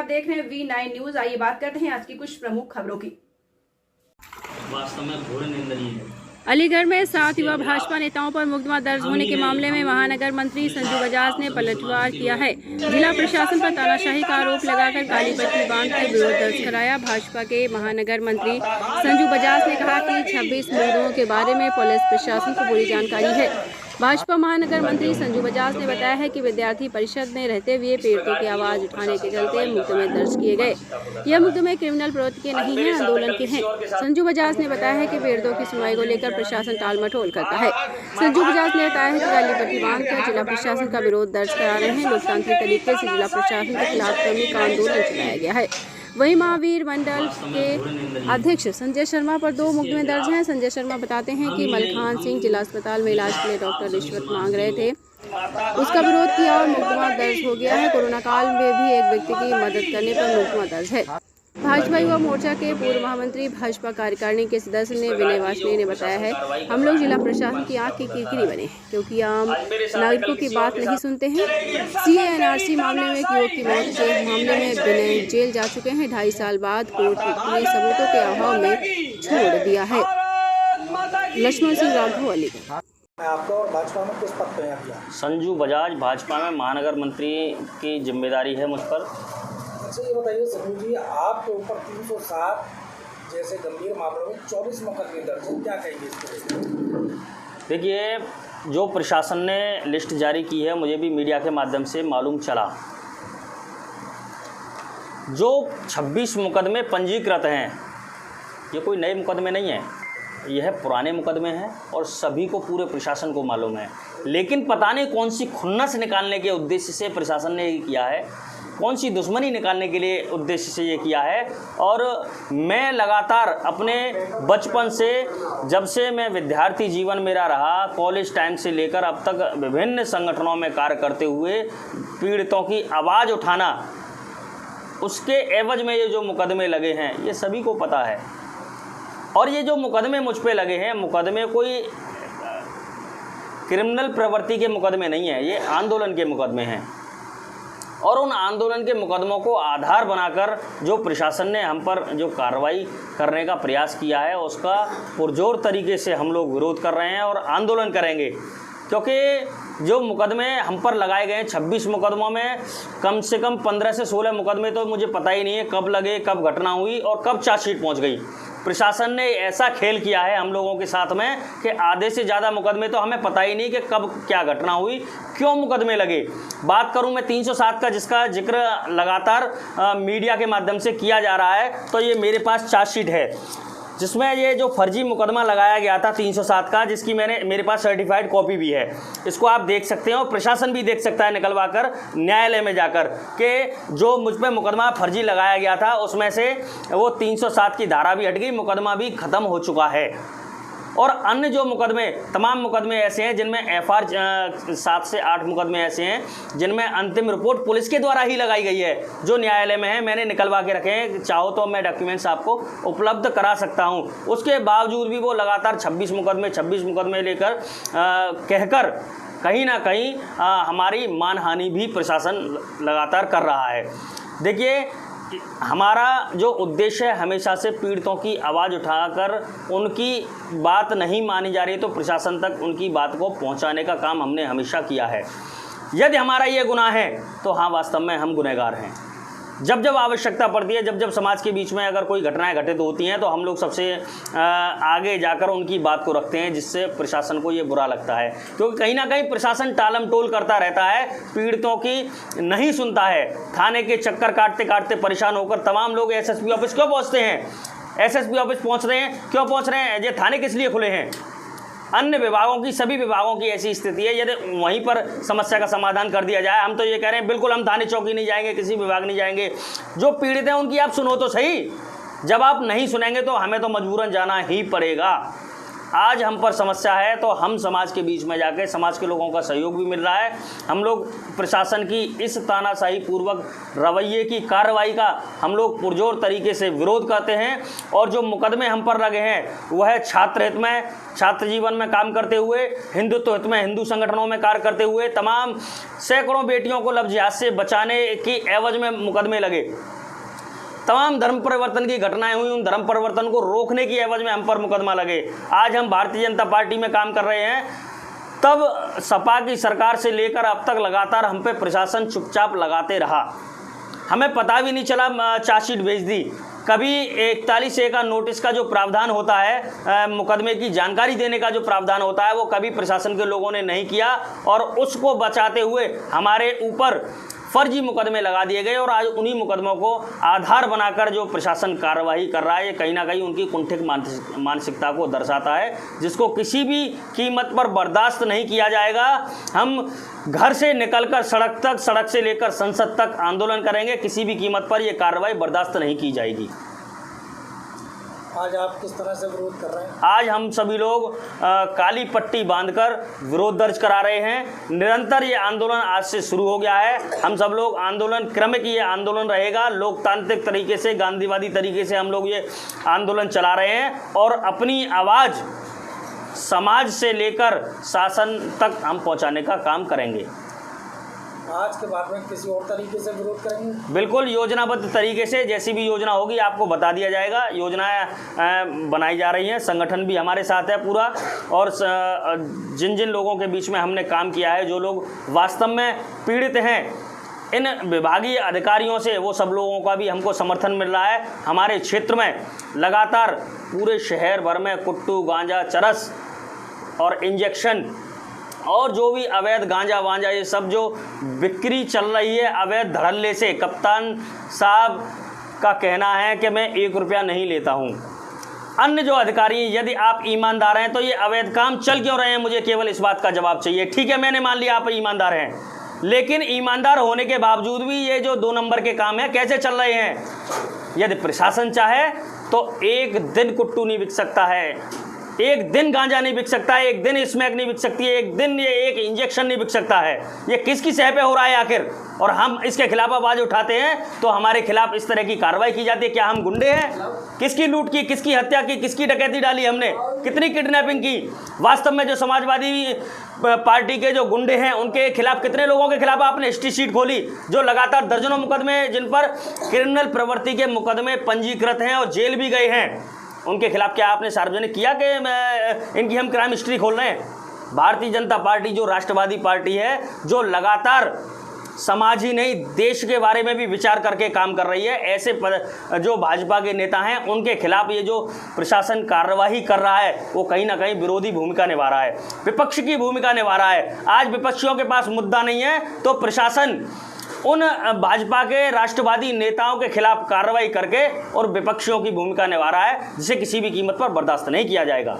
आप देख रहे हैं V9 न्यूज। आइए बात करते हैं आज की कुछ प्रमुख खबरों की। वास्तव में घोर निंदनीय है। अलीगढ़ में 7 युवा भाजपा नेताओं पर मुकदमा दर्ज होने के मामले में महानगर मंत्री संजू बजाज ने पलटवार किया है। जिला प्रशासन पर तानाशाही का आरोप लगाकर काली पट्टी बांधकर विरोध दर्ज कराया। भाजपा के महानगर मंत्री संजू बजाज ने कहा कि 26 मुकदमों के बारे में पुलिस प्रशासन को पूरी जानकारी है। भाजपा महानगर मंत्री संजू बजाज ने बताया है कि विद्यार्थी परिषद में रहते हुए पीड़ितों की आवाज उठाने के चलते मुकदमे दर्ज किए गए। यह मुकदमे क्रिमिनल प्रवृत्ति के नहीं हैं, आंदोलन के हैं। संजू बजाज ने बताया है कि पीड़ितों की सुनवाई को लेकर प्रशासन टाल मटोल करता है। संजू बजाज ने बताया है कि काली पट्टी बांधकर जिला प्रशासन का विरोध दर्ज करा रहे हैं। लोकतांत्रिक तरीके से जिला प्रशासन के खिलाफ क्रमिक आंदोलन चलाया गया है। वहीं महावीर मंडल के अध्यक्ष संजय शर्मा पर 2 मुकदमे दर्ज हैं। संजय शर्मा बताते हैं कि मलखान सिंह जिला अस्पताल में इलाज के लिए डॉक्टर रिश्वत मांग रहे थे, उसका विरोध किया और मुकदमा दर्ज हो गया है। कोरोना काल में भी एक व्यक्ति की मदद करने पर मुकदमा दर्ज है। भाजपा युवा मोर्चा के पूर्व महामंत्री भाजपा कार्यकारिणी के सदस्य ने विनय वाजपेयी ने बताया है, हम लोग जिला प्रशासन की आंख की किरकिरी बने क्योंकि आम नागरिकों की बात नहीं सुनते हैं। CA NRC मामले में एक युवक की मौत के मामले में विनय जेल जा चुके हैं। 2.5 साल बाद कोर्ट ने सबूतों के अभाव में छोड़ दिया है। लक्ष्मण सिंह राघव, अलीगढ़। आपको और भाजपा में किस पद पे किया? संजू बजाज भाजपा में महानगर मंत्री की जिम्मेदारी है मुझ पर। अच्छा ये बताइए संजू जी, आपके ऊपर 307 जैसे गंभीर मामलों में 24 मुकदमे दर्ज हैं, क्या कहेंगे इसके? देखिए, जो प्रशासन ने लिस्ट जारी की है, मुझे भी मीडिया के माध्यम से मालूम चला, जो 26 मुकदमे पंजीकृत हैं, ये कोई नए मुकदमे नहीं हैं, यह पुराने मुकदमे हैं और सभी को, पूरे प्रशासन को मालूम है। लेकिन पता नहीं कौन सी खुन्नस निकालने के उद्देश्य से प्रशासन ने ये किया है, कौन सी दुश्मनी निकालने के लिए उद्देश्य से ये किया है। और मैं लगातार अपने बचपन से, जब से मैं विद्यार्थी जीवन मेरा रहा, कॉलेज टाइम से लेकर अब तक विभिन्न संगठनों में कार्य करते हुए पीड़ितों की आवाज़ उठाना, उसके एवज में ये जो मुकदमे लगे हैं ये सभी को पता है। और ये जो मुकदमे मुझ पे लगे हैं, मुकदमे कोई क्रिमिनल प्रवृत्ति के मुकदमे नहीं हैं, ये आंदोलन के मुकदमे हैं। और उन आंदोलन के मुकदमों को आधार बनाकर जो प्रशासन ने हम पर जो कार्रवाई करने का प्रयास किया है, उसका पुरजोर तरीके से हम लोग विरोध कर रहे हैं और आंदोलन करेंगे। क्योंकि जो मुकदमे हम पर लगाए गए हैं, 26 मुकदमों में कम से कम 15 से 16 मुकदमे तो मुझे पता ही नहीं है कब लगे, कब घटना हुई और कब चार्जशीट पहुंच गई। प्रशासन ने ऐसा खेल किया है हम लोगों के साथ में कि आधे से ज़्यादा मुकदमे तो हमें पता ही नहीं कि कब क्या घटना हुई, क्यों मुकदमे लगे। बात करूं मैं 307 का, जिसका जिक्र लगातार मीडिया के माध्यम से किया जा रहा है, तो ये मेरे पास चार्जशीट है जिसमें ये जो फर्जी मुकदमा लगाया गया था 307 का, जिसकी मेरे पास सर्टिफाइड कॉपी भी है। इसको आप देख सकते हैं और प्रशासन भी देख सकता है निकलवा कर न्यायालय में जाकर कि जो मुझ पर मुकदमा फर्जी लगाया गया था उसमें से वो 307 की धारा भी हट गई, मुकदमा भी ख़त्म हो चुका है। और अन्य जो मुकदमे, तमाम मुकदमे ऐसे हैं जिनमें FR 7 से 8 मुकदमे ऐसे हैं जिनमें अंतिम रिपोर्ट पुलिस के द्वारा ही लगाई गई है, जो न्यायालय में है, मैंने निकलवा के रखे हैं। चाहो तो मैं डॉक्यूमेंट्स आपको उपलब्ध करा सकता हूं। उसके बावजूद भी वो लगातार 26 मुकदमे लेकर कहकर कहीं ना कहीं हमारी मानहानि भी प्रशासन लगातार कर रहा है। देखिए, हमारा जो उद्देश्य है हमेशा से पीड़ितों की आवाज़ उठाकर उनकी बात नहीं मानी जा रही तो प्रशासन तक उनकी बात को पहुंचाने का काम हमने हमेशा किया है। यदि हमारा ये गुनाह है तो हाँ, वास्तव में हम गुनहगार हैं। जब जब आवश्यकता पड़ती है, जब जब समाज के बीच में अगर कोई घटनाएं घटित होती हैं तो हम लोग सबसे आगे जाकर उनकी बात को रखते हैं, जिससे प्रशासन को ये बुरा लगता है। क्योंकि कहीं ना कहीं प्रशासन टालम टोल करता रहता है, पीड़ितों की नहीं सुनता है। थाने के चक्कर काटते काटते परेशान होकर तमाम लोग SSP ऑफिस क्यों पहुँचते हैं? SSP ऑफिस पहुँच रहे हैं, क्यों पहुँच रहे हैं? ये थाने किस लिए खुले हैं? अन्य विभागों की, सभी विभागों की ऐसी स्थिति है, यदि वहीं पर समस्या का समाधान कर दिया जाए। हम तो ये कह रहे हैं, बिल्कुल हम थाने चौकी नहीं जाएंगे, किसी विभाग नहीं जाएंगे। जो पीड़ित हैं उनकी आप सुनो तो सही। जब आप नहीं सुनेंगे तो हमें तो मजबूरन जाना ही पड़ेगा। आज हम पर समस्या है तो हम समाज के बीच में जाके समाज के लोगों का सहयोग भी मिल रहा है। हम लोग प्रशासन की इस तानाशाही पूर्वक रवैये की कार्रवाई का हम लोग पुरजोर तरीके से विरोध करते हैं और जो मुकदमे हम पर लगे हैं वह छात्र हित में, छात्र जीवन में काम करते हुए, हिंदुत्व हित में हिंदू संगठनों में कार्य करते हुए तमाम सैकड़ों बेटियों को लव जिहाद से बचाने की एवज में मुकदमे लगे। तमाम धर्म परिवर्तन की घटनाएं हुई, उन धर्म परिवर्तन को रोकने की एवज में हम पर मुकदमा लगे। आज हम भारतीय जनता पार्टी में काम कर रहे हैं, तब सपा की सरकार से लेकर अब तक लगातार हम पे प्रशासन चुपचाप लगाते रहा। हमें पता भी नहीं चला, चार्जशीट भेज दी। कभी 41A का नोटिस का जो प्रावधान होता है, मुकदमे की जानकारी देने का जो प्रावधान होता है, वो कभी प्रशासन के लोगों ने नहीं किया और उसको बचाते हुए हमारे ऊपर फर्जी मुकदमे लगा दिए गए। और आज उन्हीं मुकदमों को आधार बनाकर जो प्रशासन कार्रवाई कर रहा है, ये कहीं ना कहीं उनकी कुंठित मानसिकता को दर्शाता है, जिसको किसी भी कीमत पर बर्दाश्त नहीं किया जाएगा। हम घर से निकलकर सड़क तक, सड़क से लेकर संसद तक आंदोलन करेंगे। किसी भी कीमत पर यह कार्रवाई बर्दाश्त नहीं की जाएगी। आज आप किस तरह से विरोध कर रहे हैं? आज हम सभी लोग काली पट्टी बांधकर विरोध दर्ज करा रहे हैं। निरंतर ये आंदोलन आज से शुरू हो गया है। हम सब लोग आंदोलन, क्रमिक ये आंदोलन रहेगा। लोकतांत्रिक तरीके से, गांधीवादी तरीके से हम लोग ये आंदोलन चला रहे हैं और अपनी आवाज़ समाज से लेकर शासन तक हम पहुंचाने का काम करेंगे। आज के बाद में किसी और तरीके से विरोध करेंगे? बिल्कुल योजनाबद्ध तरीके से, जैसी भी योजना होगी आपको बता दिया जाएगा। योजनाएं बनाई जा रही हैं, संगठन भी हमारे साथ है पूरा। और जिन जिन लोगों के बीच में हमने काम किया है, जो लोग वास्तव में पीड़ित हैं इन विभागीय अधिकारियों से, वो सब लोगों का भी हमको समर्थन मिल रहा है। हमारे क्षेत्र में लगातार पूरे शहर भर में कुट्टू, गांजा, चरस और इंजेक्शन और जो भी अवैध गांजा वांजा, ये सब जो बिक्री चल रही है अवैध धड़ल्ले से, कप्तान साहब का कहना है कि मैं 1 रुपया नहीं लेता हूँ। अन्य जो अधिकारी, यदि आप ईमानदार हैं तो ये अवैध काम चल क्यों रहे हैं, मुझे केवल इस बात का जवाब चाहिए। ठीक है, मैंने मान लिया आप ईमानदार हैं, लेकिन ईमानदार होने के बावजूद भी ये जो 2 नंबर के काम हैं कैसे चल रहे हैं? यदि प्रशासन चाहे तो एक दिन कुट्टू नहीं बिक सकता है, एक दिन गांजा नहीं बिक सकता है, एक दिन स्मैक नहीं बिक सकती है, एक दिन ये एक इंजेक्शन नहीं बिक सकता है। ये किसकी सह पे हो रहा है आखिर? और हम इसके खिलाफ आवाज उठाते हैं तो हमारे खिलाफ इस तरह की कार्रवाई की जाती है। क्या हम गुंडे हैं? किसकी लूट की, किसकी हत्या की, किसकी डकैती डाली हमने, कितनी किडनैपिंग की? वास्तव में जो समाजवादी पार्टी के जो गुंडे हैं उनके खिलाफ कितने लोगों के खिलाफ आपने हिस्ट्री शीट खोली? जो लगातार दर्जनों मुकदमे, जिन पर क्रिमिनल प्रवृत्ति के मुकदमे पंजीकृत हैं और जेल भी गए हैं, उनके खिलाफ क्या आपने सार्वजनिक किया कि इनकी हम क्राइम हिस्ट्री खोल रहे हैं? भारतीय जनता पार्टी जो राष्ट्रवादी पार्टी है, जो लगातार समाज ही नहीं देश के बारे में भी विचार करके काम कर रही है, ऐसे जो भाजपा के नेता हैं उनके खिलाफ ये जो प्रशासन कार्रवाई कर रहा है वो कहीं ना कहीं विरोधी भूमिका निभा रहा है, विपक्ष की भूमिका निभा रहा है। आज विपक्षियों के पास मुद्दा नहीं है तो प्रशासन उन भाजपा के राष्ट्रवादी नेताओं के खिलाफ कार्रवाई करके और विपक्षियों की भूमिका निभा रहा है, जिसे किसी भी कीमत पर बर्दाश्त नहीं किया जाएगा।